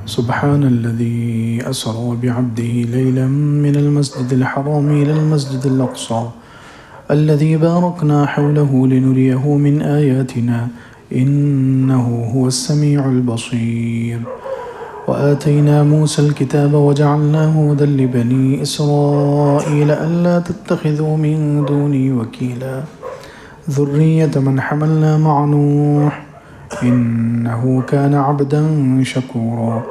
سبحان الذي أسرى بعبده ليلا من المسجد الحرام إلى المسجد الأقصى الذي باركنا حوله لنريه من آياتنا إنه هو السميع البصير وآتينا موسى الكتاب وجعلناه هدى لبني إسرائيل ألا تتخذوا من دوني وكيلا ذرية من حملنا مع نوح إنه كان عبدا شكورا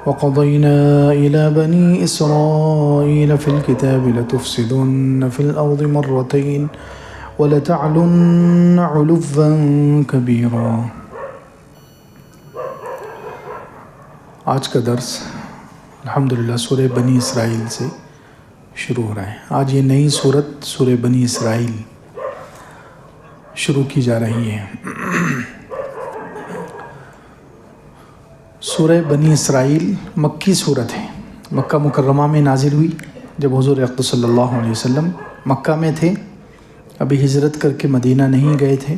وقضينا إلى بني إسرائيل في الكتاب لتفسدن في الأرض مرتين وَلَتَعْلُنَّ عُلُوًّا كَبِيرًا۔ آج کا درس الحمدللہ سورہ بنی اسرائیل سے شروع ہو رہا ہے۔ آج یہ نئی سورت سورہ بنی اسرائیل شروع کی جا رہی ہے۔ سورہ بنی اسرائیل مکی سورت ہے، مکہ مکرمہ میں نازل ہوئی جب حضور اقدس صلی اللہ علیہ وسلم مکہ میں تھے، ابھی ہجرت کر کے مدینہ نہیں گئے تھے،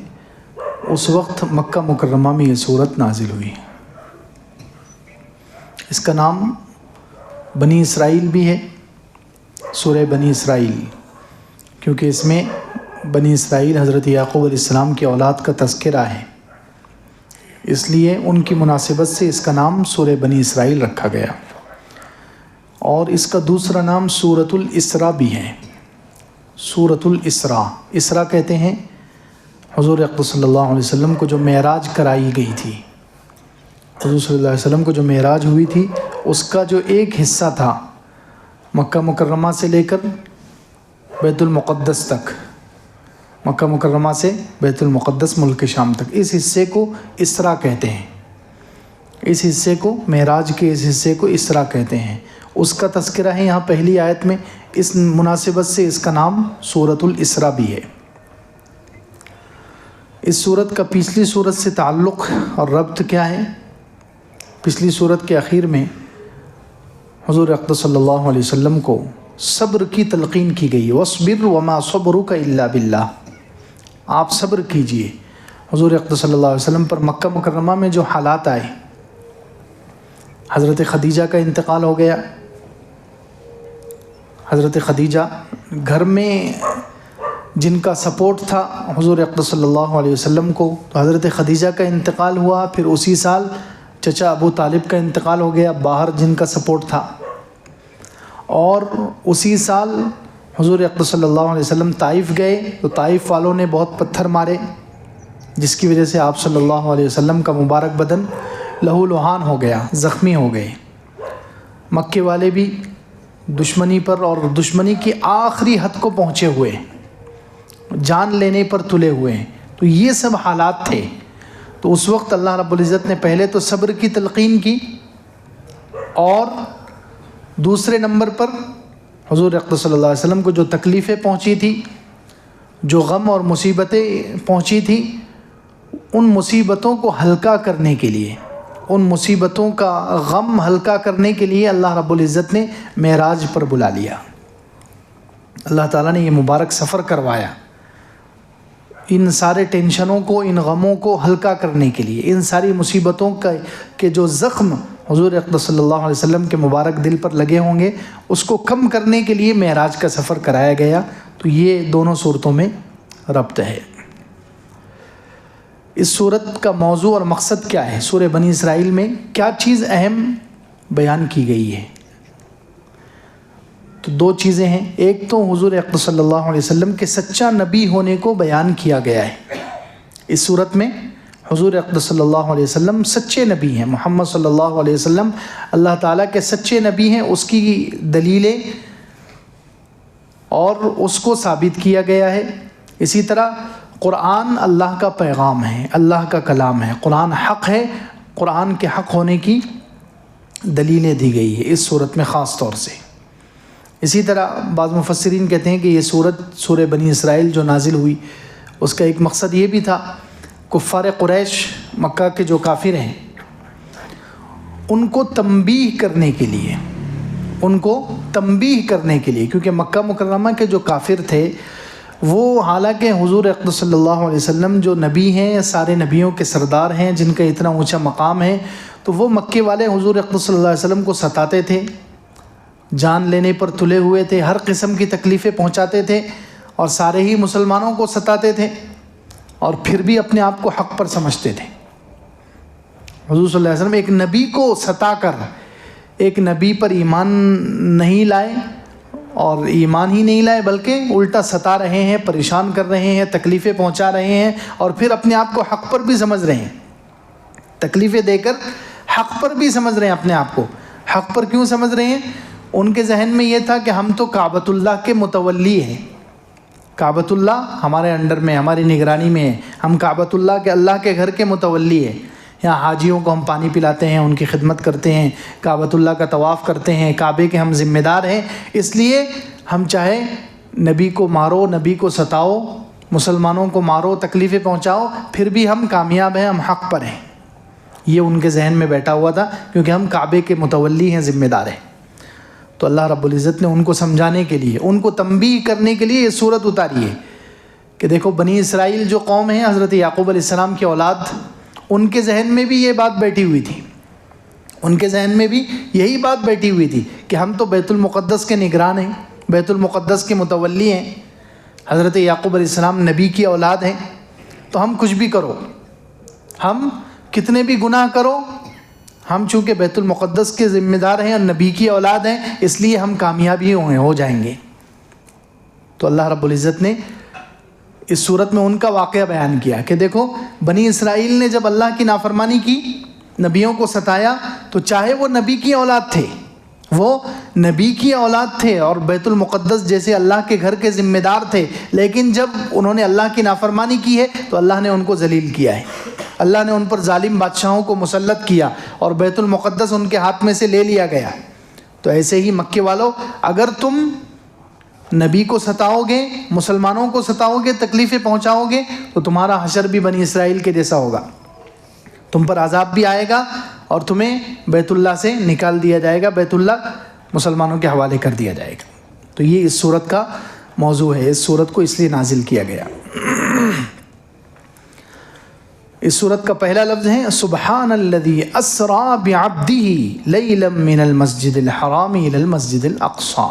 اس وقت مکہ مکرمہ میں یہ سورت نازل ہوئی۔ اس کا نام بنی اسرائیل بھی ہے، سورہ بنی اسرائیل، کیونکہ اس میں بنی اسرائیل حضرت یعقوب علیہ السلام کی اولاد کا تذکرہ ہے، اس لیے ان کی مناسبت سے اس کا نام سورہ بنی اسرائیل رکھا گیا۔ اور اس کا دوسرا نام سورۃ الاسراء بھی ہے، سورۃ الاسراء۔ اسراء کہتے ہیں حضور اقدس صلی اللہ علیہ وسلم کو جو معراج کرائی گئی تھی، حضور صلی اللہ علیہ وسلم کو جو معراج ہوئی تھی اس کا جو ایک حصہ تھا مکہ مکرمہ سے لے کر بیت المقدس تک، مکہ مکرمہ سے بیت المقدس ملک شام تک، اس حصے کو اسراء کہتے ہیں، اس حصے کو معراج کے اس حصے کو اسراء کہتے ہیں۔ اس کا تذکرہ ہے یہاں پہلی آیت میں، اس مناسبت سے اس کا نام سورۃ الاسراء بھی ہے۔ اس سورت کا پچھلی سورت سے تعلق اور ربط کیا ہے؟ پچھلی سورت کے اخیر میں حضور اقدس صلی اللہ علیہ وسلم کو صبر کی تلقین کی گئی، وَاصْبِرْ وَمَا صَبْرُكَ إِلَّا بِاللَّهِ، آپ صبر کیجئے۔ حضور اقدس صلی اللہ علیہ وسلم پر مکہ مکرمہ میں جو حالات آئے، حضرت خدیجہ کا انتقال ہو گیا، حضرت خدیجہ گھر میں جن کا سپورٹ تھا حضور اقدس صلی اللہ علیہ وسلم کو، تو حضرت خدیجہ کا انتقال ہوا، پھر اسی سال چچا ابو طالب کا انتقال ہو گیا، باہر جن کا سپورٹ تھا، اور اسی سال حضور اقدس صلی اللہ علیہ وسلم طائف گئے تو طائف والوں نے بہت پتھر مارے، جس کی وجہ سے آپ صلی اللہ علیہ وسلم کا مبارک بدن لہو لہان ہو گیا، زخمی ہو گئے۔ مکے والے بھی دشمنی پر اور دشمنی کی آخری حد کو پہنچے ہوئے، جان لینے پر تلے ہوئے ہیں، تو یہ سب حالات تھے۔ تو اس وقت اللہ رب العزت نے پہلے تو صبر کی تلقین کی، اور دوسرے نمبر پر حضور اقدس صلی اللہ علیہ وسلم کو جو تکلیفیں پہنچی تھی، جو غم اور مصیبتیں پہنچی تھی، ان مصیبتوں کو ہلکا کرنے کے لیے، ان مصیبتوں کا غم ہلکا کرنے کے لیے اللہ رب العزت نے معراج پر بلا لیا۔ اللہ تعالیٰ نے یہ مبارک سفر کروایا ان سارے ٹینشنوں کو، ان غموں کو ہلکا کرنے کے لیے، ان ساری مصیبتوں کے جو زخم حضور اقدس صلی اللہ علیہ وسلم کے مبارک دل پر لگے ہوں گے، اس کو کم کرنے کے لیے معراج کا سفر کرایا گیا۔ تو یہ دونوں صورتوں میں ربط ہے۔ اس صورت کا موضوع اور مقصد کیا ہے؟ سورہ بنی اسرائیل میں کیا چیز اہم بیان کی گئی ہے؟ تو دو چیزیں ہیں، ایک تو حضور اقدس صلی اللہ علیہ وسلم کے سچا نبی ہونے کو بیان کیا گیا ہے۔ اس صورت میں حضور اقدس صلی اللہ علیہ وسلم سچے نبی ہیں، محمد صلی اللہ علیہ وسلم اللہ تعالیٰ کے سچے نبی ہیں، اس کی دلیلیں اور اس کو ثابت کیا گیا ہے۔ اسی طرح قرآن اللہ کا پیغام ہے، اللہ کا کلام ہے، قرآن حق ہے، قرآن کے حق ہونے کی دلیلیں دی گئی ہے اس صورت میں خاص طور سے۔ اسی طرح بعض مفسرین کہتے ہیں کہ یہ سورہ بنی اسرائیل جو نازل ہوئی، اس کا ایک مقصد یہ بھی تھا، کفار قریش مکہ کے جو کافر ہیں ان کو تنبیہ کرنے کے لیے، کیونکہ مکہ مکرمہ کے جو کافر تھے وہ حالانکہ حضور اقدس صلی اللہ علیہ وسلم جو نبی ہیں، سارے نبیوں کے سردار ہیں، جن کا اتنا اونچا مقام ہے، تو وہ مکے والے حضور اقدس صلی اللہ علیہ وسلم کو ستاتے تھے، جان لینے پر تلے ہوئے تھے، ہر قسم کی تکلیفیں پہنچاتے تھے، اور سارے ہی مسلمانوں کو ستاتے تھے، اور پھر بھی اپنے آپ کو حق پر سمجھتے تھے۔ حضور صلی اللہ علیہ وسلم ایک نبی کو ستا کر ایک نبی پر ایمان نہیں لائے، اور ایمان ہی نہیں لائے بلکہ الٹا ستا رہے ہیں، پریشان کر رہے ہیں، تکلیفیں پہنچا رہے ہیں، اور پھر اپنے آپ کو حق پر بھی سمجھ رہے ہیں، تکلیفیں دے کر حق پر بھی سمجھ رہے ہیں اپنے آپ کو۔ حق پر کیوں سمجھ رہے ہیں؟ ان کے ذہن میں یہ تھا کہ ہم تو کعبۃ اللہ کے متولی ہیں، کعبۃ اللہ ہمارے انڈر میں، ہماری نگرانی میں ہے، ہم کعبۃ اللہ کے گھر کے متولی ہیں، یہاں حاجیوں کو ہم پانی پلاتے ہیں، ان کی خدمت کرتے ہیں، کعبۃ اللہ کا طواف کرتے ہیں، کعبے کے ہم ذمہ دار ہیں، اس لیے ہم چاہے نبی کو مارو، نبی کو ستاؤ، مسلمانوں کو مارو، تکلیفیں پہنچاؤ، پھر بھی ہم کامیاب ہیں، ہم حق پر ہیں۔ یہ ان کے ذہن میں بیٹھا ہوا تھا، کیونکہ ہم کعبے کے متولی ہیں، ذمہ دار ہیں۔ تو اللہ رب العزت نے ان کو سمجھانے کے لیے، ان کو تنبیہ کرنے کے لیے یہ صورت اتاری ہے کہ دیکھو بنی اسرائیل جو قوم ہے، حضرت یعقوب علیہ السلام کی اولاد، ان کے ذہن میں بھی یہ بات بیٹھی ہوئی تھی، ان کے ذہن میں بھی یہی بات بیٹھی ہوئی تھی کہ ہم تو بیت المقدس کے نگران ہیں، بیت المقدس کے متولی ہیں، حضرت یعقوب علیہ السلام نبی کی اولاد ہیں، تو ہم کچھ بھی کرو، ہم کتنے بھی گناہ کرو، ہم چونکہ بیت المقدس کے ذمہ دار ہیں اور نبی کی اولاد ہیں، اس لیے ہم کامیابی ہو جائیں گے۔ تو اللہ رب العزت نے اس صورت میں ان کا واقعہ بیان کیا کہ دیکھو بنی اسرائیل نے جب اللہ کی نافرمانی کی، نبیوں کو ستایا، تو چاہے وہ نبی کی اولاد تھے، وہ نبی کی اولاد تھے اور بیت المقدس جیسے اللہ کے گھر کے ذمہ دار تھے، لیکن جب انہوں نے اللہ کی نافرمانی کی ہے تو اللہ نے ان کو ذلیل کیا ہے، اللہ نے ان پر ظالم بادشاہوں کو مسلط کیا اور بیت المقدس ان کے ہاتھ میں سے لے لیا گیا۔ تو ایسے ہی مکے والوں، اگر تم نبی کو ستاؤ گے، مسلمانوں کو ستاؤ گے، تکلیفیں پہنچاؤ گے، تو تمہارا حشر بھی بنی اسرائیل کے جیسا ہوگا، تم پر عذاب بھی آئے گا اور تمہیں بیت اللہ سے نکال دیا جائے گا، بیت اللہ مسلمانوں کے حوالے کر دیا جائے گا۔ تو یہ اس صورت کا موضوع ہے، اس صورت کو اس لیے نازل کیا گیا۔ اس صورت کا پہلا لفظ ہے سبحان الذی اسری بعبدہ لیلا من المسجد الحرام الی المسجد الاقصی۔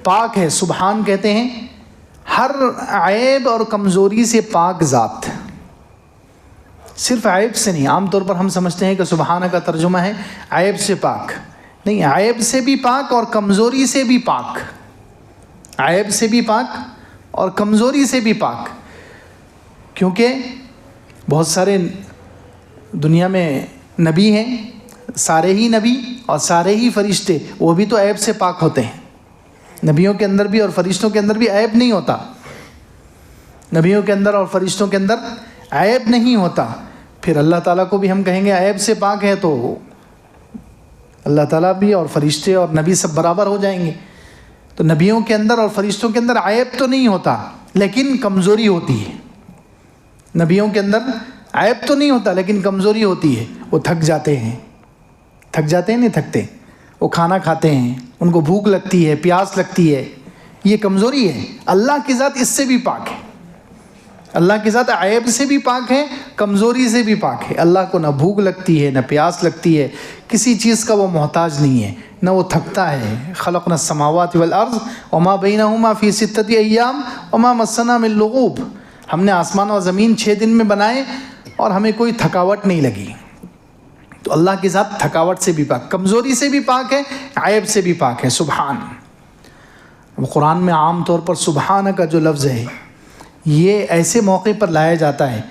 پاک ہے، سبحان کہتے ہیں ہر عیب اور کمزوری سے پاک ذات، صرف عیب سے نہیں۔ عام طور پر ہم سمجھتے ہیں کہ سبحانہ کا ترجمہ ہے عیب سے پاک، نہیں، عیب سے بھی پاک اور کمزوری سے بھی پاک، عیب سے بھی پاک اور کمزوری سے بھی پاک، کیونکہ بہت سارے دنیا میں نبی ہیں، سارے ہی نبی اور سارے ہی فرشتے، وہ بھی تو عیب سے پاک ہوتے ہیں۔ نبیوں کے اندر بھی اور فرشتوں کے اندر بھی عیب نہیں ہوتا، نبیوں کے اندر اور فرشتوں کے اندر عیب نہیں ہوتا۔ پھر اللہ تعالیٰ کو بھی ہم کہیں گے عیب سے پاک ہے، تو اللہ تعالیٰ بھی اور فرشتے اور نبی سب برابر ہو جائیں گے۔ تو نبیوں کے اندر اور فرشتوں کے اندر عیب تو نہیں ہوتا، لیکن کمزوری ہوتی ہے۔ نبیوں کے اندر عیب تو نہیں ہوتا لیکن کمزوری ہوتی ہے، وہ تھک جاتے ہیں، نہیں تھکتے، وہ کھانا کھاتے ہیں، ان کو بھوک لگتی ہے، پیاس لگتی ہے، یہ کمزوری ہے۔ اللہ کی ذات اس سے بھی پاک ہے، اللہ کی ذات عیب سے بھی پاک ہے، کمزوری سے بھی پاک ہے۔ اللہ کو نہ بھوک لگتی ہے، نہ پیاس لگتی ہے، کسی چیز کا وہ محتاج نہیں ہے، نہ وہ تھکتا ہے۔ خلقنا السماوات والارض وما بینہما فی ستۃ ایام وما مسنا من لغوب۔ ہم نے آسمان اور زمین 6 دن میں بنائے اور ہمیں کوئی تھکاوٹ نہیں لگی۔ تو اللہ کی ذات تھکاوٹ سے بھی پاک، کمزوری سے بھی پاک ہے، عیب سے بھی پاک ہے۔ سبحان، قرآن میں عام طور پر سبحان کا جو لفظ ہے یہ ایسے موقع پر لایا جاتا ہے،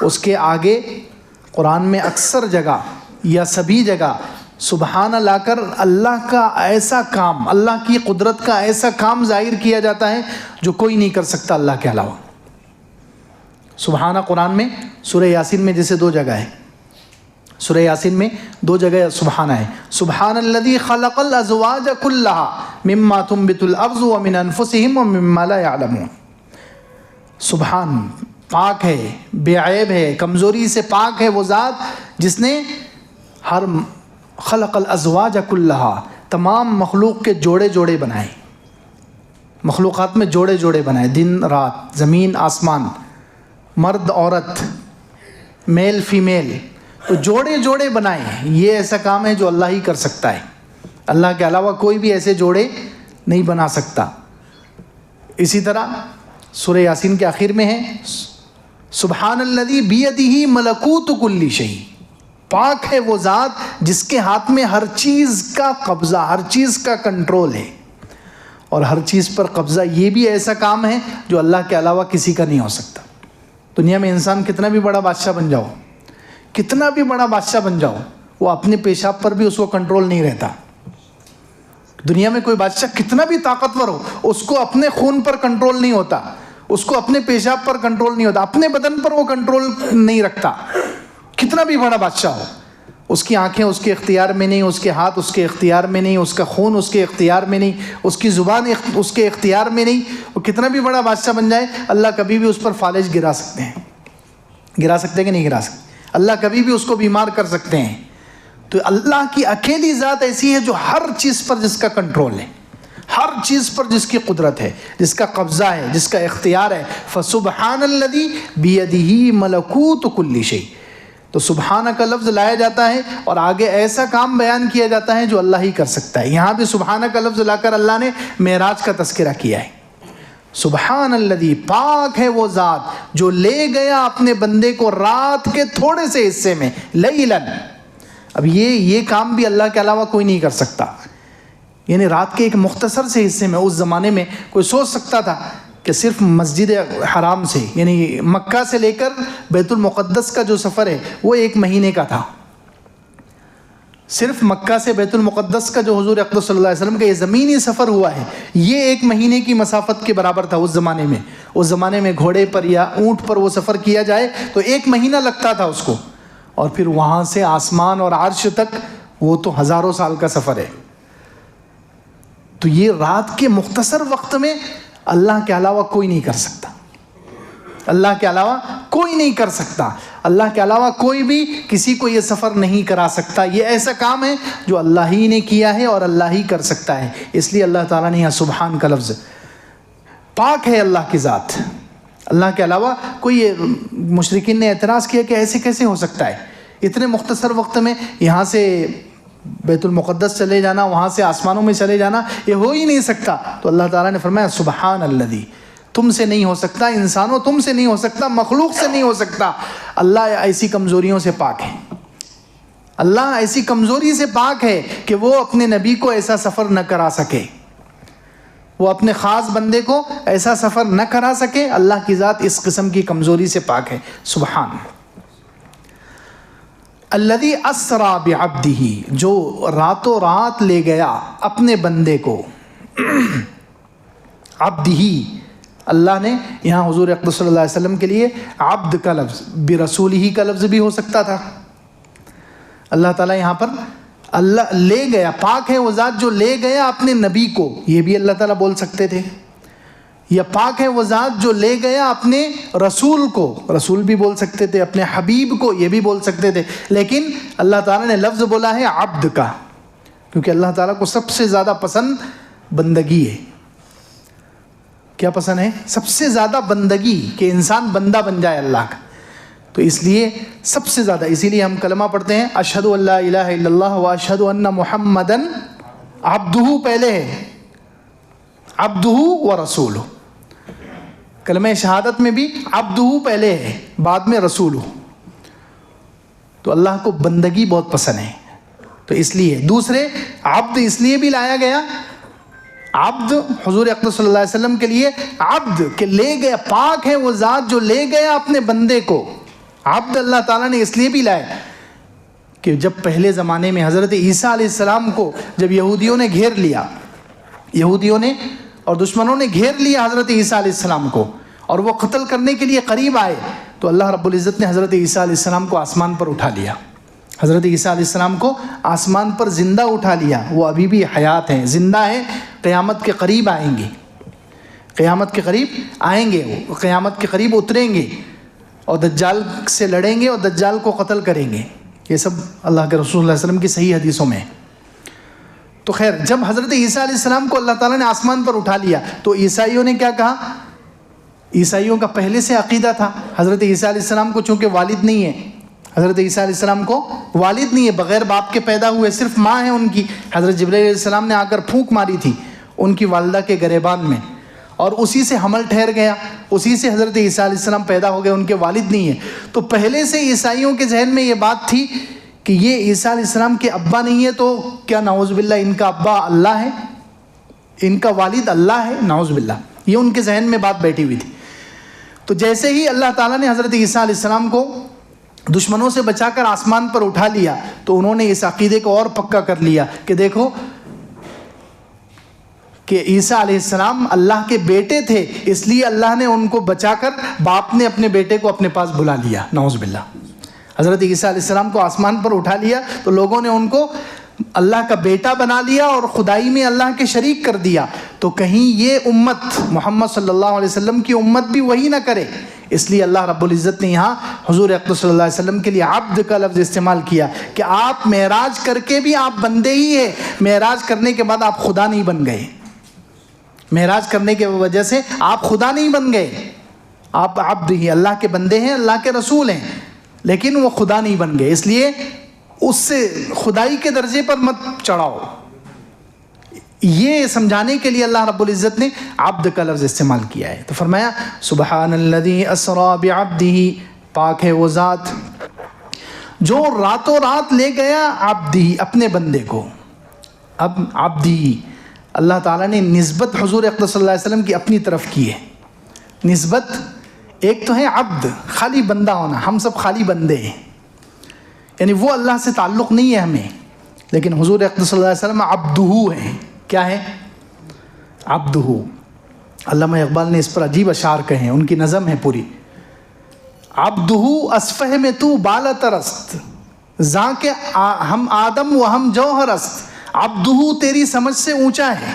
اس کے آگے قرآن میں اکثر جگہ یا سبھی جگہ سبحان لا کر اللہ کا ایسا کام، اللہ کی قدرت کا ایسا کام ظاہر کیا جاتا ہے جو کوئی نہیں کر سکتا اللہ کے علاوہ۔ سبحانہ قرآن میں سورہ یاسین میں جیسے 2 جگہ ہے، سورہ یاسین میں 2 جگہ سبحانہ ہے۔ سبحان الذی خلق الازواج کلها مما تنبت الارض ومن انفسهم ومما لا يعلمون۔ سبحان، پاک ہے، بے عیب ہے، کمزوری سے پاک ہے وہ ذات جس نے ہر خلق الازواج کلها، تمام مخلوق کے جوڑے جوڑے بنائے، مخلوقات میں جوڑے جوڑے بنائے، دن رات، زمین آسمان، مرد عورت، میل فیمیل، تو جوڑے جوڑے بنائے ہیں. یہ ایسا کام ہے جو اللہ ہی کر سکتا ہے. اللہ کے علاوہ کوئی بھی ایسے جوڑے نہیں بنا سکتا. اسی طرح سورہ یاسین کے آخر میں ہے سبحان الذی بیدہ ملکوت کل شیء، پاک ہے وہ ذات جس کے ہاتھ میں ہر چیز کا قبضہ، ہر چیز کا کنٹرول ہے. اور ہر چیز پر قبضہ یہ بھی ایسا کام ہے جو اللہ کے علاوہ کسی کا نہیں ہو سکتا. دنیا میں انسان کتنا بھی بڑا بادشاہ بن جاؤ، کتنا بھی بڑا بادشاہ بن جاؤ، وہ اپنے پیشاب پر بھی اس کو کنٹرول نہیں رہتا. دنیا میں کوئی بادشاہ کتنا بھی طاقتور ہو، اس کو اپنے خون پر کنٹرول نہیں ہوتا، اس کو اپنے پیشاب پر کنٹرول نہیں ہوتا، اپنے بدن پر وہ کنٹرول نہیں رکھتا. کتنا بھی بڑا بادشاہ ہو، اس کی آنکھیں اس کے اختیار میں نہیں، اس کے ہاتھ اس کے اختیار میں نہیں، اس کا خون اس کے اختیار میں نہیں، اس کی زبان اس کے اختیار میں نہیں. وہ کتنا بھی بڑا بادشاہ بن جائے، اللہ کبھی بھی اس پر فالج گرا سکتے ہیں. گرا سکتے ہیں کہ نہیں گرا سکتے؟ اللہ کبھی بھی اس کو بیمار کر سکتے ہیں. تو اللہ کی اکیلی ذات ایسی ہے جو ہر چیز پر جس کا کنٹرول ہے، ہر چیز پر جس کی قدرت ہے، جس کا قبضہ ہے، جس کا اختیار ہے. فسبحان الذی بیدہ ملکوت کل شیء. تو سبحانہ کا لفظ لایا جاتا ہے اور آگے ایسا کام بیان کیا جاتا ہے جو اللہ ہی کر سکتا ہے. یہاں بھی سبحانہ کا لفظ لا کر اللہ نے معراج کا تذکرہ کیا ہے. سبحان الذی، پاک ہے وہ ذات جو لے گیا اپنے بندے کو رات کے تھوڑے سے حصے میں، لیلاً. اب یہ کام بھی اللہ کے علاوہ کوئی نہیں کر سکتا. یعنی رات کے ایک مختصر سے حصے میں، اس زمانے میں کوئی سوچ سکتا تھا کہ صرف مسجد حرام سے، یعنی مکہ سے لے کر بیت المقدس کا جو سفر ہے وہ 1 مہینے کا تھا. صرف مکہ سے بیت المقدس کا جو حضور اقدس صلی اللہ علیہ وسلم کا یہ زمینی سفر ہوا ہے، یہ 1 مہینے کی مسافت کے برابر تھا اس زمانے میں. اس زمانے میں گھوڑے پر یا اونٹ پر وہ سفر کیا جائے تو 1 مہینہ لگتا تھا اس کو، اور پھر وہاں سے آسمان اور عرش تک وہ تو ہزاروں سال کا سفر ہے. تو یہ رات کے مختصر وقت میں اللہ کے علاوہ کوئی نہیں کر سکتا. اللہ کے علاوہ کوئی نہیں کر سکتا. اللہ کے علاوہ کوئی بھی کسی کو یہ سفر نہیں کرا سکتا. یہ ایسا کام ہے جو اللہ ہی نے کیا ہے اور اللہ ہی کر سکتا ہے. اس لیے اللہ تعالیٰ نے یہاں سبحان کا لفظ، پاک ہے اللہ کی ذات. اللہ کے علاوہ کوئی، مشرکین نے اعتراض کیا کہ ایسے کیسے ہو سکتا ہے، اتنے مختصر وقت میں یہاں سے بیت المقدس چلے جانا، وہاں سے آسمانوں میں چلے جانا، یہ ہو ہی نہیں سکتا. تو اللہ تعالیٰ نے فرمایا سبحان الذی، تم سے نہیں ہو سکتا، انسانوں تم سے نہیں ہو سکتا، مخلوق سے نہیں ہو سکتا. اللہ ایسی کمزوریوں سے پاک ہے. اللہ ایسی کمزوری سے پاک ہے کہ وہ اپنے نبی کو ایسا سفر نہ کرا سکے، وہ اپنے خاص بندے کو ایسا سفر نہ کرا سکے. اللہ کی ذات اس قسم کی کمزوری سے پاک ہے. سبحان الذی اسری بعبدہ، جو راتوں رات لے گیا اپنے بندے کو. عبدہ، اللہ نے یہاں حضور اقدس صلی اللہ علیہ وسلم کے لیے عبد کا لفظ، برسولہ کا لفظ بھی ہو سکتا تھا. اللہ تعالیٰ یہاں پر اللہ لے گیا، پاک ہے وہ ذات جو لے گیا اپنے نبی کو، یہ بھی اللہ تعالیٰ بول سکتے تھے. یا پاک ہے وہ ذات جو لے گیا اپنے رسول کو، رسول بھی بول سکتے تھے، اپنے حبیب کو، یہ بھی بول سکتے تھے. لیکن اللہ تعالیٰ نے لفظ بولا ہے عبد کا، کیونکہ اللہ تعالیٰ کو سب سے زیادہ پسند بندگی ہے. کیا پسند ہے؟ سب سے زیادہ بندگی، کہ انسان بندہ بن جائے اللہ کا. تو اس لیے سب سے زیادہ، اسی لیے ہم کلمہ پڑھتے ہیں اشہد ان لا الہ الا اللہ و اشہد ان محمدن عبدہ، پہلے ہے عبدہ و رسولہ. کلمہ شہادت میں بھی عبدہ پہلے ہے، بعد میں رسولہ. تو اللہ کو بندگی بہت پسند ہے. تو اس لیے دوسرے عبد اس لیے بھی لایا گیا، عبد حضور اقدس صلی اللہ علیہ وسلم کے لیے عبد، کہ لے گیا، پاک ہے وہ ذات جو لے گیا اپنے بندے کو. عبد اللہ تعالیٰ نے اس لیے بھی لائے کہ جب پہلے زمانے میں حضرت عیسیٰ علیہ السلام کو جب یہودیوں نے گھیر لیا، یہودیوں نے اور دشمنوں نے گھیر لیا حضرت عیسیٰ علیہ السلام کو، اور وہ قتل کرنے کے لیے قریب آئے، تو اللہ رب العزت نے حضرت عیسیٰ علیہ السلام کو آسمان پر اٹھا لیا. حضرت عیسیٰ علیہ السلام کو آسمان پر زندہ اٹھا لیا. وہ ابھی بھی حیات ہیں، زندہ ہیں، قیامت کے قریب آئیں گے، قیامت کے قریب آئیں گے، وہ قیامت کے قریب اتریں گے اور دجال سے لڑیں گے اور دجال کو قتل کریں گے. یہ سب اللہ کے رسول صلی اللہ علیہ وسلم کی صحیح حدیثوں میں. تو خیر جب حضرت عیسیٰ علیہ السلام کو اللہ تعالیٰ نے آسمان پر اٹھا لیا تو عیسائیوں نے کیا کہا؟ عیسائیوں کا پہلے سے عقیدہ تھا حضرت عیسیٰ علیہ السلام کو چونکہ والد نہیں ہے، حضرت عیسیٰ علیہ السلام کو والد نہیں ہے، بغیر باپ کے پیدا ہوئے، صرف ماں ہے ان کی. حضرت جبرائیل علیہ السلام نے آ کر پھونک ماری تھی ان کی والدہ کے گریبان میں، اور اسی سے حمل ٹھہر گیا، اسی سے حضرت عیسیٰ علیہ السلام پیدا ہو گئے، ان کے والد نہیں ہیں. تو پہلے سے عیسائیوں کے ذہن میں یہ بات تھی کہ یہ عیسیٰ علیہ السلام کے ابا نہیں ہے، تو کیا نعوذ باللہ ان کا ابا اللہ ہے، ان کا والد اللہ ہے، نعوذ باللہ. یہ ان کے ذہن میں بات بیٹھی ہوئی تھی. تو جیسے ہی اللہ تعالیٰ نے حضرت عیسیٰ علیہ السلام کو دشمنوں سے بچا کر آسمان پر اٹھا لیا تو انہوں نے اس عقیدے کو اور پکا کر لیا کہ دیکھو کہ عیسیٰ علیہ السلام اللہ کے بیٹے تھے، اس لیے اللہ نے ان کو بچا کر باپ نے اپنے بیٹے کو اپنے پاس بلا لیا. نعوذ باللہ. حضرت عیسیٰ علیہ السلام کو آسمان پر اٹھا لیا تو لوگوں نے ان کو اللہ کا بیٹا بنا لیا اور خدائی میں اللہ کے شریک کر دیا. تو کہیں یہ امت محمد صلی اللہ علیہ وسلم کی امت بھی وہی نہ کرے، اس لیے اللہ رب العزت نے یہاں حضور اقدس صلی اللہ علیہ وسلم کے لیے عبد کا لفظ استعمال کیا کہ آپ معراج کر کے بھی آپ بندے ہی ہیں، معراج کرنے کے بعد آپ خدا نہیں بن گئے. معراج کرنے کی وجہ سے آپ خدا نہیں بن گئے، آپ عبد ہی، اللہ کے بندے ہیں، اللہ کے رسول ہیں، لیکن وہ خدا نہیں بن گئے. اس لیے اس سے خدائی کے درجے پر مت چڑھاؤ. یہ سمجھانے کے لیے اللہ رب العزت نے عبد کا لفظ استعمال کیا ہے. تو فرمایا سبحان الذی اسریٰ بعبدہ، پاک ہے وہ ذات جو راتوں رات لے گیا عبدہ، اپنے بندے کو. اب عبدہ اللہ تعالیٰ نے نسبت حضور اقدس صلی اللہ علیہ وسلم کی اپنی طرف کی ہے. نسبت ایک تو ہے عبد، خالی بندہ ہونا، ہم سب خالی بندے ہیں، یعنی وہ اللہ سے تعلق نہیں ہے ہمیں، لیکن حضور اقدس صلی اللہ علیہ وسلم عبدہ ہیں. کیا ہے؟ عبدہ. علامہ اقبال نے اس پر عجیب اشعار کہے ہیں، ان کی نظم ہے پوری. عبدہ اسفہ میں تو بالترست، زاں کے ہم آدم و ہم جوہر است. عبدہ تیری سمجھ سے اونچا ہے.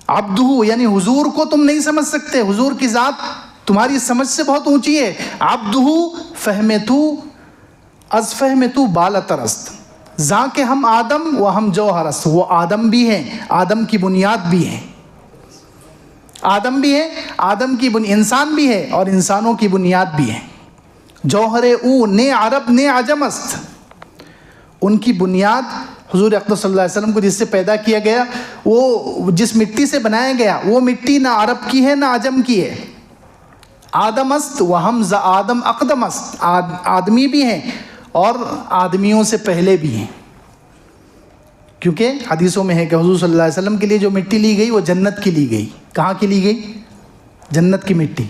عبدہ یعنی حضور کو تم نہیں سمجھ سکتے، حضور کی ذات تمہاری سمجھ سے بہت اونچی ہے. عبدہ فہم تو از فہم تو بالترست، زاں کہ ہم آدم و ہم جوہر است. وہ آدم بھی ہیں، آدم کی بنیاد بھی ہیں، آدم بھی ہے، آدم کی انسان بھی ہے اور انسانوں کی بنیاد بھی ہے. جوہر او نے عرب نے عجم است. ان کی بنیاد حضور اقدس صلی اللہ علیہ وسلم کو جس سے پیدا کیا گیا، وہ جس مٹی سے بنایا گیا، وہ مٹی نہ عرب کی ہے نہ عجم کی ہے. آدم است و ہم ز آدم اقدم است. آدمی بھی ہیں اور آدمیوں سے پہلے بھی ہیں، کیونکہ حدیثوں میں ہے کہ حضور صلی اللہ علیہ وسلم کے لیے جو مٹی لی گئی وہ جنت کی لی گئی. کہاں کی لی گئی؟ جنت کی مٹی.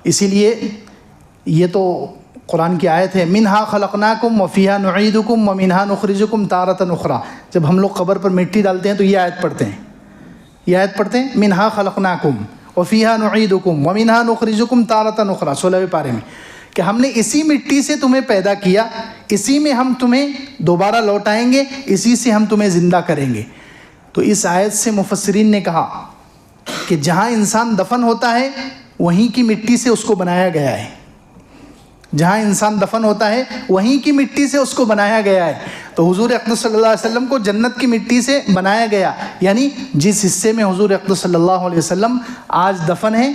اسی لیے یہ تو قرآن کی آیت ہے، منہا خلقناکم وفیہا نعیدکم ومنہا نخرجکم تارۃ اخری. جب ہم لوگ قبر پر مٹی ڈالتے ہیں تو یہ آیت پڑھتے ہیں، یہ آیت پڑھتے ہیں، منہا خلقناکم وفیہا نعیدکم ومنہا نخرجکم تارۃ اخری، 16ویں پارے میں، کہ ہم نے اسی مٹی سے تمہیں پیدا کیا، اسی میں ہم تمہیں دوبارہ لوٹائیں گے، اسی سے ہم تمہیں زندہ کریں گے. تو اس آیت سے مفسرین نے کہا کہ جہاں انسان دفن ہوتا ہے وہیں کی مٹی سے اس کو بنایا گیا ہے. جہاں انسان دفن ہوتا ہے وہیں کی مٹی سے اس کو بنایا گیا ہے. تو حضور اقدس صلی اللہ علیہ وسلم کو جنت کی مٹی سے بنایا گیا، یعنی جس حصے میں حضور اقدس صلی اللہ علیہ وسلم آج دفن ہے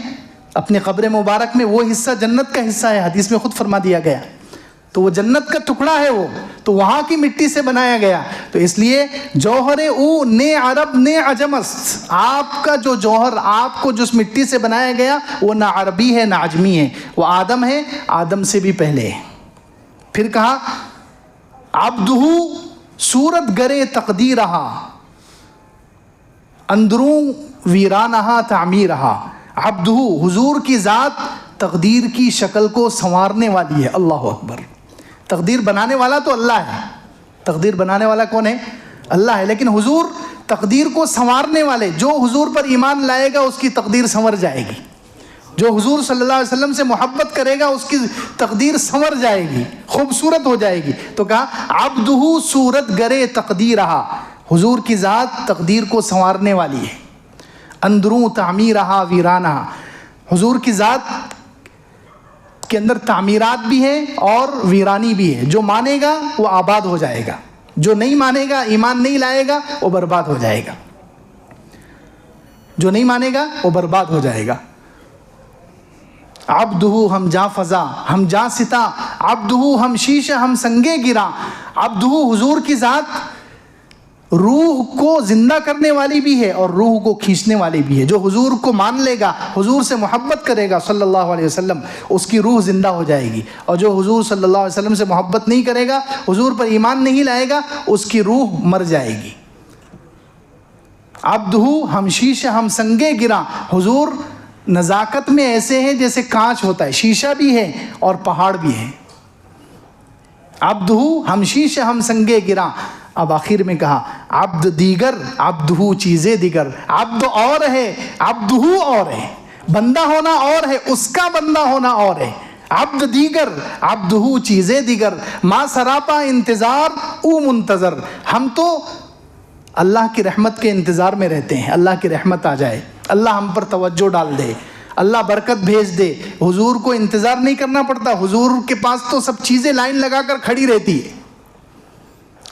اپنے قبر مبارک میں، وہ حصہ جنت کا حصہ ہے، حدیث میں خود فرما دیا گیا. تو وہ جنت کا ٹکڑا ہے، وہ تو وہاں کی مٹی سے بنایا گیا. تو اس لیے جوہر او نے عرب نے عجم است. آپ کا جو جوہر، آپ کو جس مٹی سے بنایا گیا وہ نہ عربی ہے نہ عجمی ہے، وہ آدم ہے، آدم سے بھی پہلے ہے. پھر کہا عبدہ صورت گرے تقدیرہا اندروں ویرانہا تعمیرہا. عبدہ حضور کی ذات تقدیر کی شکل کو سنوارنے والی ہے. اللہ اکبر. تقدیر بنانے والا تو اللہ ہے، تقدیر بنانے والا کون ہے؟ اللہ ہے، لیکن حضور تقدیر کو سنوارنے والے. جو حضور پر ایمان لائے گا اس کی تقدیر سنور جائے گی، جو حضور صلی اللہ علیہ وسلم سے محبت کرے گا اس کی تقدیر سنور جائے گی، خوبصورت ہو جائے گی. تو کہا عبدہ صورت گرے تقدیرہا، حضور کی ذات تقدیر کو سنوارنے والی ہے. اندروں تعمیرہا ویرانہا، حضور کی ذات کے اندر تعمیرات بھی ہے اور ویرانی بھی ہے. جو مانے گا وہ آباد ہو جائے گا، جو نہیں مانے گا، ایمان نہیں لائے گا، وہ برباد ہو جائے گا. جو نہیں مانے گا وہ برباد ہو جائے گا. عبدہ ہم جاں فضا، ہم جاں ستا، عبدہ ہم شیشہ، ہم سنگے گرا. عبدہ حضور کی ذات روح کو زندہ کرنے والی بھی ہے اور روح کو کھینچنے والی بھی ہے. جو حضور کو مان لے گا، حضور سے محبت کرے گا صلی اللہ علیہ وسلم، اس کی روح زندہ ہو جائے گی. اور جو حضور صلی اللہ علیہ وسلم سے محبت نہیں کرے گا، حضور پر ایمان نہیں لائے گا، اس کی روح مر جائے گی. عبدہ ہم شیشہ ہم سنگے گرا. حضور نزاکت میں ایسے ہیں جیسے کانچ ہوتا ہے، شیشہ بھی ہے اور پہاڑ بھی ہے. عبدہ ہم شیشہ ہم سنگے گرا. اب آخر میں کہا عبد دیگر عبدہ چیزیں دیگر. عبد اور ہے، عبدہ اور ہے. بندہ ہونا اور ہے، اس کا بندہ ہونا اور ہے. عبد دیگر عبدہ چیزیں دیگر. ما سراپا انتظار او منتظر. ہم تو اللہ کی رحمت کے انتظار میں رہتے ہیں، اللہ کی رحمت آ جائے، اللہ ہم پر توجہ ڈال دے، اللہ برکت بھیج دے. حضور کو انتظار نہیں کرنا پڑتا. حضور کے پاس تو سب چیزیں لائن لگا کر کھڑی رہتی ہے.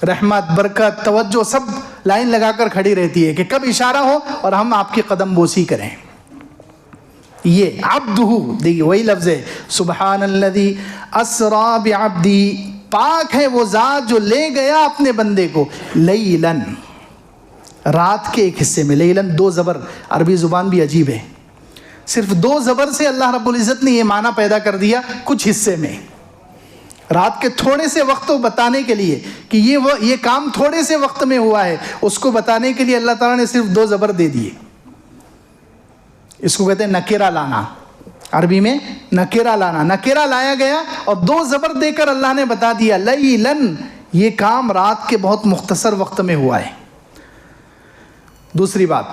رحمت، برکت، توجہ سب لائن لگا کر کھڑی رہتی ہے کہ کب اشارہ ہو اور ہم آپ کی قدم بوسی کریں. یہ عبدہ، دیکھیے وہی لفظ ہے، سبحان الذی اسری بعبدی. پاک ہے وہ ذات جو لے گیا اپنے بندے کو لیلاً، رات کے ایک حصے میں. لیلاً دو زبر، عربی زبان بھی عجیب ہے. صرف دو زبر سے اللہ رب العزت نے یہ معنی پیدا کر دیا کچھ حصے میں. رات کے تھوڑے سے وقت کو بتانے کے لیے کہ یہ کام تھوڑے سے وقت میں ہوا ہے، اس کو بتانے کے لیے اللہ تعالیٰ نے صرف دو زبر دے دیے. اس کو کہتے ہیں نکیرہ لانا. عربی میں نکیرہ لانا، نکیرہ لایا گیا اور دو زبر دے کر اللہ نے بتا دیا لیلاً، یہ کام رات کے بہت مختصر وقت میں ہوا ہے. دوسری بات،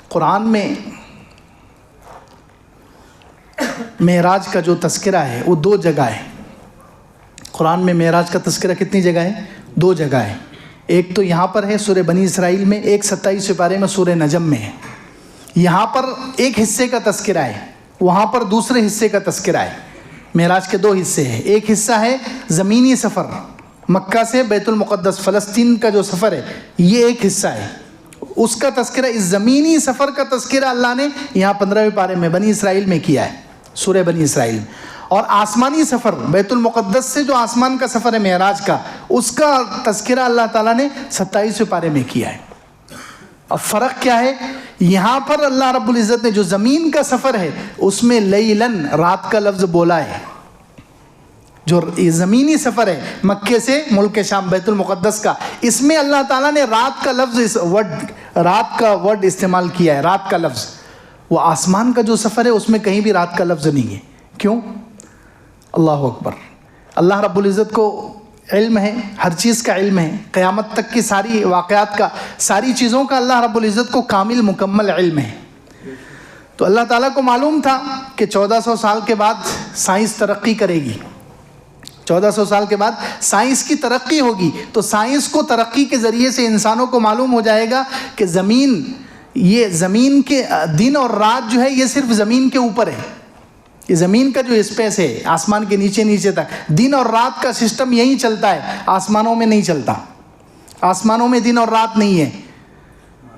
قرآن میں معراج کا جو تذکرہ ہے وہ دو جگہ ہے. قرآن میں معراج کا تذکرہ کتنی جگہ ہے؟ دو جگہ ہے. ایک تو یہاں پر ہے سورہ بنی اسرائیل میں، ایک 27 پارے میں سورہ نجم میں ہے. یہاں پر ایک حصے کا تذکرہ ہے، وہاں پر دوسرے حصے کا تذکرہ ہے. معراج کے دو حصے ہیں. ایک حصہ ہے زمینی سفر، مکہ سے بیت المقدس فلسطین کا جو سفر ہے، یہ ایک حصہ ہے. اس کا تذکرہ، اس زمینی سفر کا تذکرہ اللہ نے یہاں 15ویں پارے میں بنی اسرائیل میں کیا ہے، سورہ بنی اسرائیل. اور آسمانی سفر، بیت المقدس سے جو آسمان کا سفر ہے معراج کا، اس کا تذکرہ اللہ تعالیٰ نے 27ویں پارے میں کیا ہے. اب فرق کیا ہے؟ یہاں پر اللہ رب العزت نے جو زمین کا سفر ہے اس میں لیلاً، رات کا لفظ بولا ہے. جو یہ زمینی سفر ہے مکے سے ملک شام بیت المقدس کا، اس میں اللہ تعالیٰ نے رات کا لفظ، رات کا ورڈ استعمال کیا ہے، رات کا لفظ. وہ آسمان کا جو سفر ہے اس میں کہیں بھی رات کا لفظ نہیں ہے. کیوں؟ اللہ اکبر. اللہ رب العزت کو علم ہے، ہر چیز کا علم ہے. قیامت تک کی ساری واقعات کا، ساری چیزوں کا اللہ رب العزت کو کامل مکمل علم ہے. تو اللہ تعالیٰ کو معلوم تھا کہ 1400 سال کے بعد سائنس ترقی کرے گی، 1400 سال کے بعد سائنس کی ترقی ہوگی. تو سائنس کو ترقی کے ذریعے سے انسانوں کو معلوم ہو جائے گا کہ یہ زمین کے دن اور رات جو ہے یہ صرف زمین کے اوپر ہے. یہ زمین کا جو اسپیس ہے آسمان کے نیچے تک، دن اور رات کا سسٹم یہیں چلتا ہے، آسمانوں میں نہیں چلتا. آسمانوں میں دن اور رات نہیں ہے.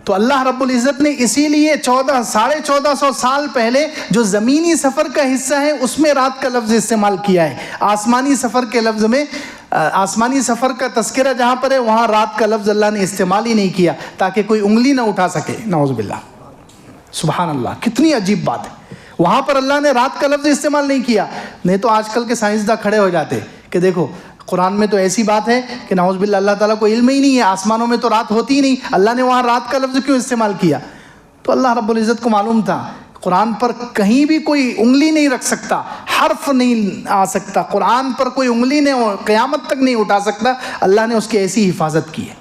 تو اللہ رب العزت نے اسی لیے 1450 سال پہلے جو زمینی سفر کا حصہ ہے اس میں رات کا لفظ استعمال کیا ہے. آسمانی سفر کے لفظ میں، آسمانی سفر کا تذکرہ جہاں پر ہے وہاں رات کا لفظ اللہ نے استعمال ہی نہیں کیا تاکہ کوئی انگلی نہ اٹھا سکے. نعوذ باللہ. سبحان اللہ، کتنی عجیب بات ہے. وہاں پر اللہ نے رات کا لفظ استعمال نہیں کیا. نہیں تو آج کل کے سائنسداں کھڑے ہو جاتے کہ دیکھو قرآن میں تو ایسی بات ہے کہ نعوذ باللہ اللہ تعالیٰ کو علم ہی نہیں ہے، آسمانوں میں تو رات ہوتی ہی نہیں، اللہ نے وہاں رات کا لفظ کیوں استعمال کیا؟ تو اللہ رب العزت کو معلوم تھا قرآن پر کہیں بھی کوئی انگلی نہیں رکھ سکتا، حرف نہیں آ سکتا، قرآن پر کوئی انگلی نہیں قیامت تک نہیں اٹھا سکتا. اللہ نے اس کی ایسی حفاظت کی ہے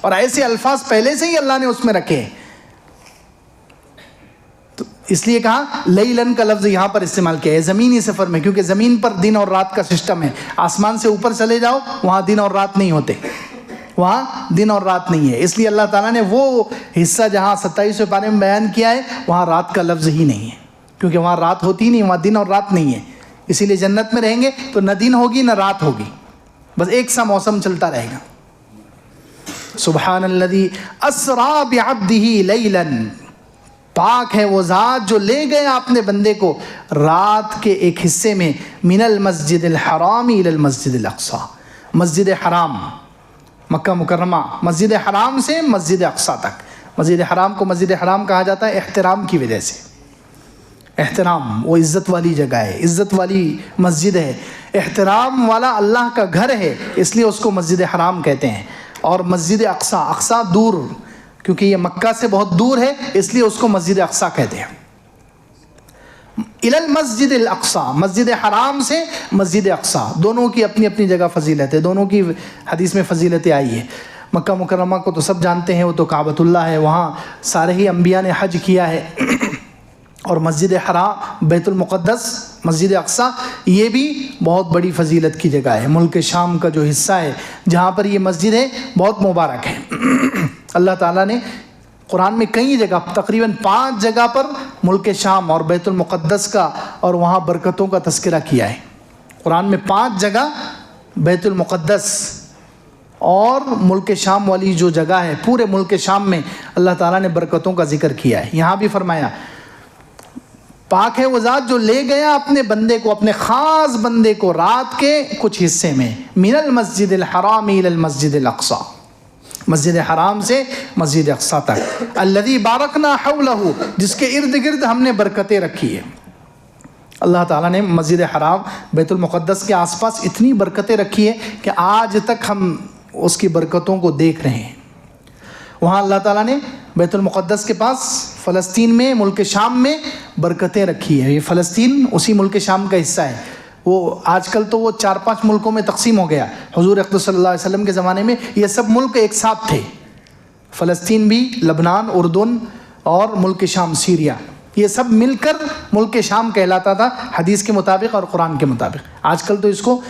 اور ایسے الفاظ پہلے سے ہی اللہ نے اس میں رکھے ہیں. تو اس لیے کہا لیلاً کا لفظ یہاں پر استعمال کیا ہے زمینی سفر میں، کیونکہ زمین پر دن اور رات کا سسٹم ہے. آسمان سے اوپر چلے جاؤ وہاں دن اور رات نہیں ہوتے، وہاں دن اور رات نہیں ہے. اس لیے اللہ تعالیٰ نے وہ حصہ جہاں 27ویں پارے میں بیان کیا ہے وہاں رات کا لفظ ہی نہیں ہے، کیونکہ وہاں رات ہوتی نہیں، وہاں دن اور رات نہیں ہے. اسی لیے جنت میں رہیں گے تو نہ دن ہوگی نہ رات ہوگی. بس ایک سا موسم چلتا رہے گا. سبحان الذی اسرا بعبدہ لیلا، پاک ہے وہ ذات جو لے گیا اپنے بندے کو رات کے ایک حصے میں من المسجد الحرام الی المسجد الاقصی، مسجد حرام مکہ مکرمہ، مسجد حرام سے مسجد اقصی تک. مسجد حرام کو مسجد حرام کہا جاتا ہے احترام کی وجہ سے. احترام، وہ عزت والی جگہ ہے، عزت والی مسجد ہے، احترام والا اللہ کا گھر ہے، اس لیے اس کو مسجد حرام کہتے ہیں. اور مسجد اقصی، اقصی دور، کیونکہ یہ مکہ سے بہت دور ہے اس لیے اس کو مسجد اقصی کہتے ہیں. الی المسجد الاقصی، مسجد حرام سے مسجد اقصی، دونوں کی اپنی اپنی جگہ فضیلت ہے، دونوں کی حدیث میں فضیلتیں آئی ہے. مکہ مکرمہ کو تو سب جانتے ہیں، وہ تو کعبۃ اللہ ہے، وہاں سارے ہی انبیاء نے حج کیا ہے. اور مسجد حرام، بیت المقدس، مسجد اقصی، یہ بھی بہت بڑی فضیلت کی جگہ ہے. ملک شام کا جو حصہ ہے جہاں پر یہ مسجد ہے بہت مبارک ہے. اللہ تعالیٰ نے قرآن میں کئی جگہ، تقریباً 5 جگہ پر ملک شام اور بیت المقدس کا اور وہاں برکتوں کا تذکرہ کیا ہے. قرآن میں 5 جگہ بیت المقدس اور ملک شام والی جو جگہ ہے، پورے ملک شام میں اللہ تعالیٰ نے برکتوں کا ذکر کیا ہے. یہاں بھی فرمایا پاک ہے وہ ذات جو لے گیا اپنے بندے کو، اپنے خاص بندے کو رات کے کچھ حصے میں من المسجد الحرام الی المسجد الاقصی، مسجد حرام سے مسجد اقصی تک. الذی بارکنا حولہ، جس کے ارد گرد ہم نے برکتیں رکھی ہے. اللہ تعالیٰ نے مسجد حرام، بیت المقدس کے آس پاس اتنی برکتیں رکھی ہے کہ آج تک ہم اس کی برکتوں کو دیکھ رہے ہیں. وہاں اللہ تعالیٰ نے بیت المقدس کے پاس فلسطین میں، ملک شام میں برکتیں رکھی ہے. یہ فلسطین اسی ملک شام کا حصہ ہے. وہ آج کل تو وہ 4-5 ملکوں میں تقسیم ہو گیا. حضور اقدس صلی اللہ علیہ وسلم کے زمانے میں یہ سب ملک ایک ساتھ تھے. فلسطین بھی، لبنان، اردن اور ملک شام سیریا، یہ سب مل کر ملک شام کہلاتا تھا حدیث کے مطابق اور قرآن کے مطابق. آج کل تو اس کو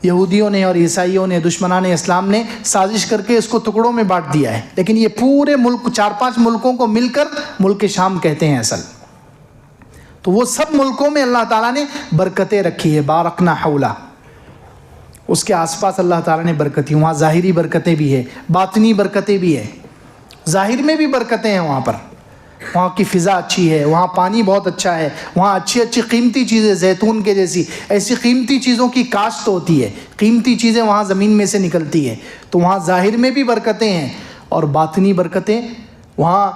یہودیوں نے اور عیسائیوں نے، دشمنان اسلام نے سازش کر کے اس کو ٹکڑوں میں بانٹ دیا ہے، لیکن یہ پورے ملک 4-5 ملکوں کو مل کر ملک شام کہتے ہیں اصل. تو وہ سب ملکوں میں اللہ تعالیٰ نے برکتیں رکھی ہے. بارکنا حولہ، اس کے آس پاس اللہ تعالیٰ نے برکتیں، وہاں ظاہری برکتیں بھی ہے، باطنی برکتیں بھی ہے. ظاہر میں بھی برکتیں ہیں وہاں پر، وہاں کی فضا اچھی ہے، وہاں پانی بہت اچھا ہے، وہاں اچھی اچھی قیمتی چیزیں، زیتون کے جیسی ایسی قیمتی چیزوں کی کاشت ہوتی ہے، قیمتی چیزیں وہاں زمین میں سے نکلتی ہے. تو وہاں ظاہر میں بھی برکتیں ہیں اور باطنی برکتیں. وہاں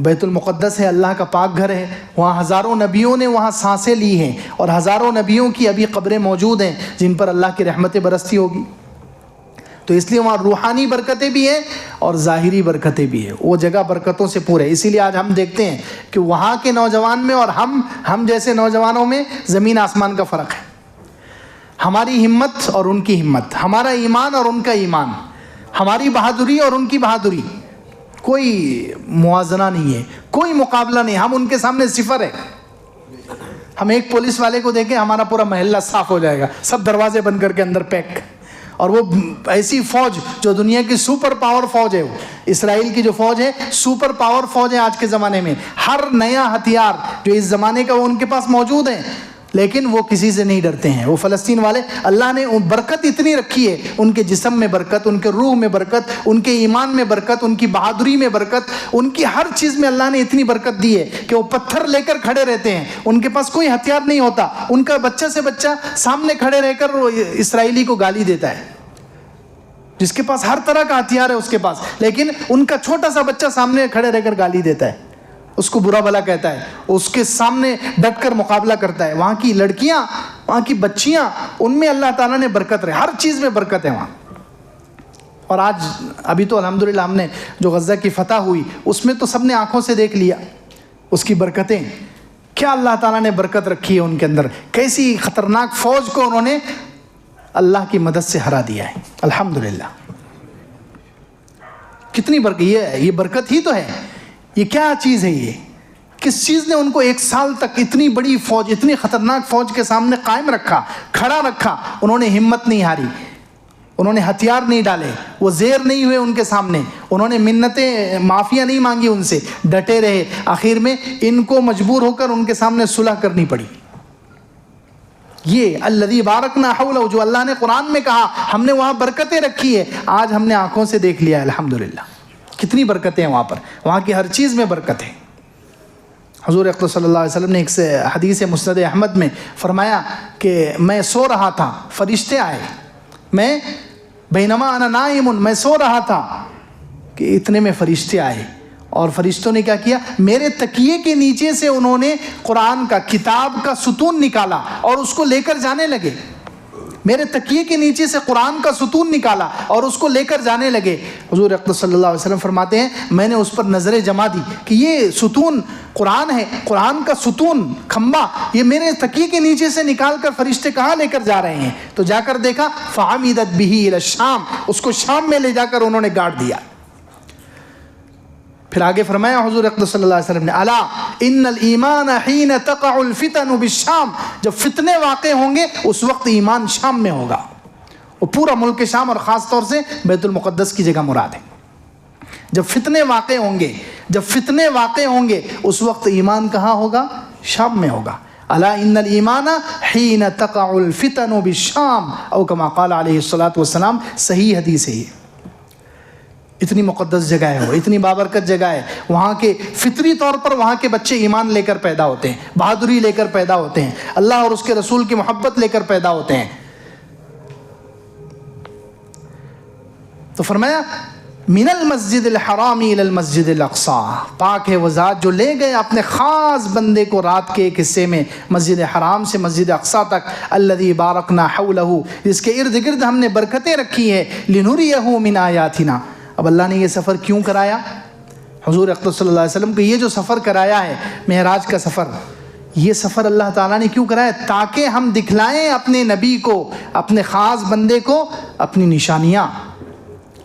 بیت المقدس ہے، اللہ کا پاک گھر ہے، وہاں ہزاروں نبیوں نے وہاں سانسیں لی ہیں اور ہزاروں نبیوں کی ابھی قبریں موجود ہیں جن پر اللہ کی رحمتیں برستی ہوگی. تو اس لیے وہاں روحانی برکتیں بھی ہیں اور ظاہری برکتیں بھی ہیں. وہ جگہ برکتوں سے پورے. اسی لیے آج ہم دیکھتے ہیں کہ وہاں کے نوجوان میں اور ہم جیسے نوجوانوں میں زمین آسمان کا فرق ہے. ہماری ہمت اور ان کی ہمت، ہمارا ایمان اور ان کا ایمان، ہماری بہادری اور ان کی بہادری، کوئی موازنہ نہیں ہے، کوئی مقابلہ نہیں. ہم ان کے سامنے صفر ہے. ہم ایک پولیس والے کو دیکھیں ہمارا پورا محلہ صاف ہو جائے گا، سب دروازے بند کر کے اندر پیک. اور وہ ایسی فوج جو دنیا کی سپر پاور فوج ہے، وہ اسرائیل کی جو فوج ہے سپر پاور فوج ہے آج کے زمانے میں. ہر نیا ہتھیار جو اس زمانے کا وہ ان کے پاس موجود ہے، لیکن وہ کسی سے نہیں ڈرتے ہیں. وہ فلسطین والے، اللہ نے برکت اتنی رکھی ہے، ان کے جسم میں برکت، ان کے روح میں برکت، ان کے ایمان میں برکت، ان کی بہادری میں برکت، ان کی ہر چیز میں اللہ نے اتنی برکت دی ہے کہ وہ پتھر لے کر کھڑے رہتے ہیں. ان کے پاس کوئی ہتھیار نہیں ہوتا. ان کا بچہ سے بچہ سامنے کھڑے رہ کر وہ اسرائیلی کو گالی دیتا ہے، جس کے پاس ہر طرح کا ہتھیار ہے اس کے پاس، لیکن ان کا چھوٹا سا بچہ سامنے کھڑے رہ کر گالی دیتا ہے، اس کو برا بھلا کہتا ہے، اس کے سامنے ڈٹ کر مقابلہ کرتا ہے. وہاں کی لڑکیاں، وہاں کی بچیاں، ان میں اللہ تعالیٰ نے برکت رہے، ہر چیز میں برکت ہے وہاں. اور آج ابھی تو الحمدللہ ہم نے جو غزہ کی فتح ہوئی اس میں تو سب نے آنکھوں سے دیکھ لیا اس کی برکتیں. کیا اللہ تعالیٰ نے برکت رکھی ہے ان کے اندر، کیسی خطرناک فوج کو انہوں نے اللہ کی مدد سے ہرا دیا ہے. الحمدللہ کتنی برکت، یہ برکت ہی تو ہے. یہ کیا چیز ہے، یہ کس چیز نے ان کو 1 سال تک اتنی بڑی فوج، اتنی خطرناک فوج کے سامنے قائم رکھا، کھڑا رکھا. انہوں نے ہمت نہیں ہاری، انہوں نے ہتھیار نہیں ڈالے، وہ زیر نہیں ہوئے ان کے سامنے، انہوں نے منتیں معافیاں نہیں مانگی ان سے، ڈٹے رہے. آخر میں ان کو مجبور ہو کر ان کے سامنے صلح کرنی پڑی. یہ الذی بارکنا حولہ، جو اللہ نے قرآن میں کہا ہم نے وہاں برکتیں رکھی ہے، آج ہم نے آنکھوں سے دیکھ لیا الحمدللہ کتنی برکتیں ہیں وہاں پر، وہاں کی ہر چیز میں برکت ہے۔ حضور اقدس صلی اللہ علیہ وسلم نے ایک حدیث مسند احمد میں فرمایا کہ میں سو رہا تھا، فرشتے آئے، میں بینما انا نائم، میں سو رہا تھا کہ اتنے میں فرشتے آئے، اور فرشتوں نے کیا کیا، میرے تکیے کے نیچے سے انہوں نے قرآن کا کتاب کا ستون نکالا اور اس کو لے کر جانے لگے، میرے تکیے کے نیچے سے قرآن کا ستون نکالا اور اس کو لے کر جانے لگے۔ حضور اقدس صلی اللہ علیہ وسلم فرماتے ہیں میں نے اس پر نظریں جما دی کہ یہ ستون قرآن ہے، قرآن کا ستون کھمبا یہ میرے تکیے کے نیچے سے نکال کر فرشتے کہاں لے کر جا رہے ہیں؟ تو جا کر دیکھا فعمدت بہ الی الشام، اس کو شام میں لے جا کر انہوں نے گاڑ دیا۔ پھر آگے فرمایا حضور اقدس صلی اللہ علیہ وسلم نے الا ان الایمان حین تقع الفتن بالشام، جب فتنے واقع ہوں گے اس وقت ایمان شام میں ہوگا، وہ پورا ملک شام اور خاص طور سے بیت المقدس کی جگہ مراد ہے۔ جب فتنے واقع ہوں گے، جب فتنے واقع ہوں گے اس وقت ایمان کہاں ہوگا؟ شام میں ہوگا۔ الا ان الایمان حین تقع الفتن بالشام او کما قال علیہ الصلوۃ والسلام، صحیح حدیث ہے یہ۔ اتنی مقدس جگہ ہے، وہ اتنی بابرکت جگہ ہے، وہاں کے فطری طور پر وہاں کے بچے ایمان لے کر پیدا ہوتے ہیں، بہادری لے کر پیدا ہوتے ہیں، اللہ اور اس کے رسول کی محبت لے کر پیدا ہوتے ہیں۔ تو فرمایا من المسجد الحرام الى المسجد الاقصی، پاک ہے وہ ذات جو لے گئے اپنے خاص بندے کو رات کے ایک حصے میں مسجد حرام سے مسجد اقصی تک، الذی بارکنا حولہ، جس کے ارد گرد ہم نے برکتیں رکھی ہیں، لنریہ من آیاتنا۔ اب اللہ نے یہ سفر کیوں کرایا؟ حضور اقدس صلی اللہ علیہ وسلم کو یہ جو سفر کرایا ہے معراج کا سفر، یہ سفر اللہ تعالیٰ نے کیوں کرایا؟ تاکہ ہم دکھلائیں اپنے نبی کو، اپنے خاص بندے کو اپنی نشانیاں۔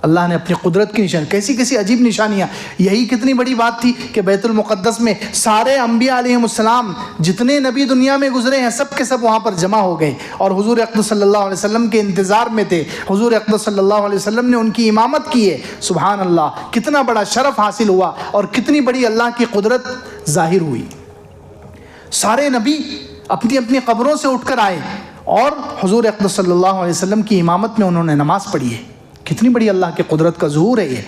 اللہ نے اپنی قدرت کی نشانی، کیسی کیسی عجیب نشانیاں۔ یہی کتنی بڑی بات تھی کہ بیت المقدس میں سارے انبیاء علیہم السلام جتنے نبی دنیا میں گزرے ہیں سب کے سب وہاں پر جمع ہو گئے اور حضور اقدس صلی اللہ علیہ وسلم کے انتظار میں تھے۔ حضور اقدس صلی اللہ علیہ وسلم نے ان کی امامت کی ہے۔ سبحان اللہ، کتنا بڑا شرف حاصل ہوا اور کتنی بڑی اللہ کی قدرت ظاہر ہوئی۔ سارے نبی اپنی اپنی قبروں سے اٹھ کر آئے اور حضور اقدس صلی اللہ علیہ وسلم کی امامت میں انہوں نے نماز پڑھی ہے۔ کتنی بڑی اللہ کی قدرت کا ظہور ہے یہ۔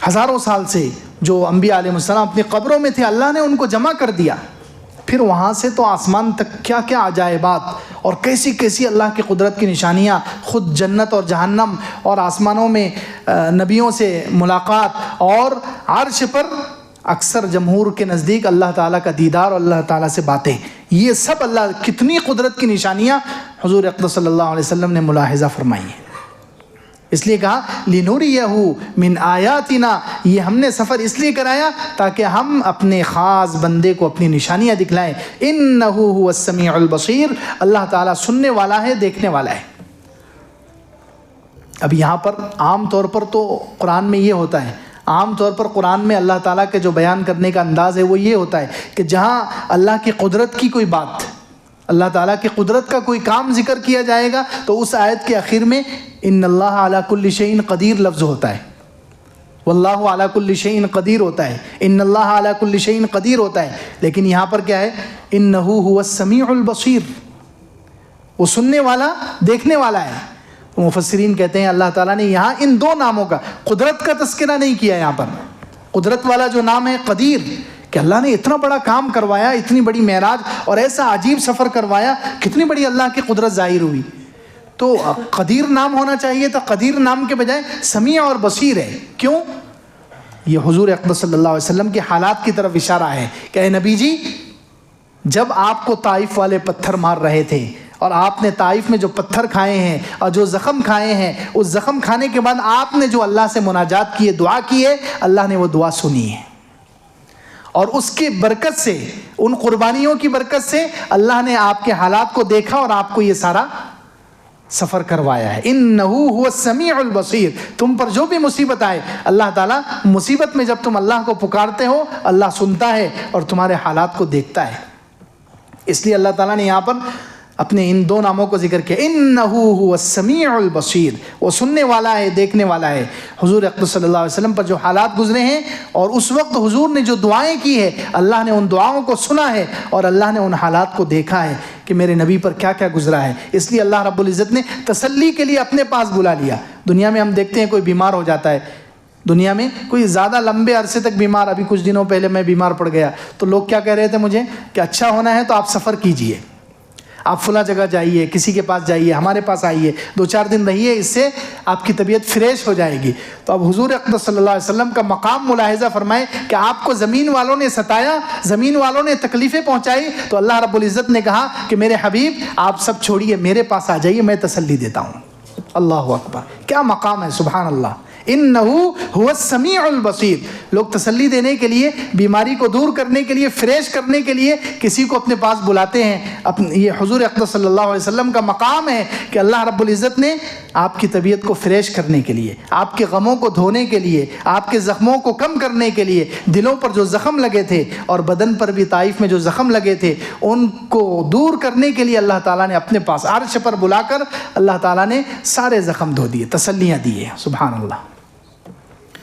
ہزاروں سال سے جو انبیاء علیہ السلام اپنی قبروں میں تھے اللہ نے ان کو جمع کر دیا، پھر وہاں سے تو آسمان تک کیا کیا عجائبات اور کیسی کیسی اللہ کی قدرت کی نشانیاں، خود جنت اور جہنم اور آسمانوں میں نبیوں سے ملاقات اور عرش پر اکثر جمہور کے نزدیک اللہ تعالیٰ کا دیدار اور اللہ تعالیٰ سے باتیں، یہ سب اللہ کتنی قدرت کی نشانیاں حضور اقدس صلی اللہ علیہ وسلم نے ملاحظہ فرمائی ہیں۔ اس لیے کہا لنریہ من آیاتنا، یہ ہم نے سفر اس لیے کرایا تاکہ ہم اپنے خاص بندے کو اپنی نشانیاں دکھلائیں۔ انہ هو السمیع البصیر، اللہ تعالیٰ سننے والا ہے، دیکھنے والا ہے۔ اب یہاں پر عام طور پر تو قرآن میں یہ ہوتا ہے، عام طور پر قرآن میں اللہ تعالیٰ کے جو بیان کرنے کا انداز ہے وہ یہ ہوتا ہے کہ جہاں اللہ کی قدرت کی کوئی بات، اللہ تعالیٰ کی قدرت کا کوئی کام ذکر کیا جائے گا تو اس آیت کے آخر میں ان اللہ علی کل شیء قدیر لفظ ہوتا ہے، واللہ علی کل شیء قدیر ہوتا ہے، ان اللہ علی کل شیء قدیر ہوتا ہے، لیکن یہاں پر کیا ہے؟ انہ هو السمیع البصیر، وہ سننے والا دیکھنے والا ہے۔ مفسرین کہتے ہیں اللہ تعالیٰ نے یہاں ان دو ناموں کا، قدرت کا تذکرہ نہیں کیا یہاں پر، قدرت والا جو نام ہے قدیر، کہ اللہ نے اتنا بڑا کام کروایا، اتنی بڑی معراج اور ایسا عجیب سفر کروایا، کتنی بڑی اللہ کی قدرت ظاہر ہوئی، تو قدیر نام ہونا چاہیے تھا، قدیر نام کے بجائے سمیع اور بصیر ہے۔ کیوں؟ یہ حضور اقدس صلی اللہ علیہ وسلم کے حالات کی طرف اشارہ ہے کہ اے نبی جی، جب آپ کو طائف والے پتھر مار رہے تھے اور آپ نے طائف میں جو پتھر کھائے ہیں اور جو زخم کھائے ہیں، اس زخم کھانے کے بعد آپ نے جو اللہ سے مناجات کی ہے، دعا کی ہے، اللہ نے وہ دعا سنی ہے، اور اس کی برکت سے، ان قربانیوں کی برکت سے اللہ نے آپ کے حالات کو دیکھا اور آپ کو یہ سارا سفر کروایا ہے۔ انہ هو السمیع البصیر، تم پر جو بھی مصیبت آئے، اللہ تعالیٰ مصیبت میں جب تم اللہ کو پکارتے ہو اللہ سنتا ہے اور تمہارے حالات کو دیکھتا ہے۔ اس لیے اللہ تعالیٰ نے یہاں پر اپنے ان دو ناموں کو ذکر کیا، انہ هو السمیع البصیر، وہ سننے والا ہے، دیکھنے والا ہے۔ حضور اقدس صلی اللہ علیہ وسلم پر جو حالات گزرے ہیں اور اس وقت حضور نے جو دعائیں کی ہے، اللہ نے ان دعاؤں کو سنا ہے اور اللہ نے ان حالات کو دیکھا ہے کہ میرے نبی پر کیا کیا گزرا ہے۔ اس لیے اللہ رب العزت نے تسلی کے لیے اپنے پاس بلا لیا۔ دنیا میں ہم دیکھتے ہیں کوئی بیمار ہو جاتا ہے، دنیا میں کوئی زیادہ لمبے عرصے تک بیمار، ابھی کچھ دنوں پہلے میں بیمار پڑ گیا تو لوگ کیا کہہ رہے تھے مجھے کہ اچھا ہونا ہے تو آپ سفر کیجئے، آپ فلاں جگہ جائیے، کسی کے پاس جائیے، ہمارے پاس آئیے، 2-4 دن رہیے، اس سے آپ کی طبیعت فریش ہو جائے گی۔ تو اب حضور اقدس صلی اللہ علیہ وسلم کا مقام ملاحظہ فرمائے کہ آپ کو زمین والوں نے ستایا، زمین والوں نے تکلیفیں پہنچائی، تو اللہ رب العزت نے کہا کہ میرے حبیب آپ سب چھوڑیے، میرے پاس آ جائیے، میں تسلی دیتا ہوں۔ اللہ اکبر، کیا مقام ہے، سبحان اللہ۔ انہو هو السمیع البصیر، لوگ تسلی دینے کے لیے، بیماری کو دور کرنے کے لیے، فریش کرنے کے لیے کسی کو اپنے پاس بلاتے ہیں۔ یہ حضور اقدس صلی اللہ علیہ وسلم کا مقام ہے کہ اللہ رب العزت نے آپ کی طبیعت کو فریش کرنے کے لیے، آپ کے غموں کو دھونے کے لیے، آپ کے زخموں کو کم کرنے کے لیے، دلوں پر جو زخم لگے تھے اور بدن پر بھی طائف میں جو زخم لگے تھے ان کو دور کرنے کے لیے اللہ تعالیٰ نے اپنے پاس عرش پر بلا کر اللہ تعالیٰ نے سارے زخم دھو دیے، تسلیاں دیے۔ سبحان اللہ۔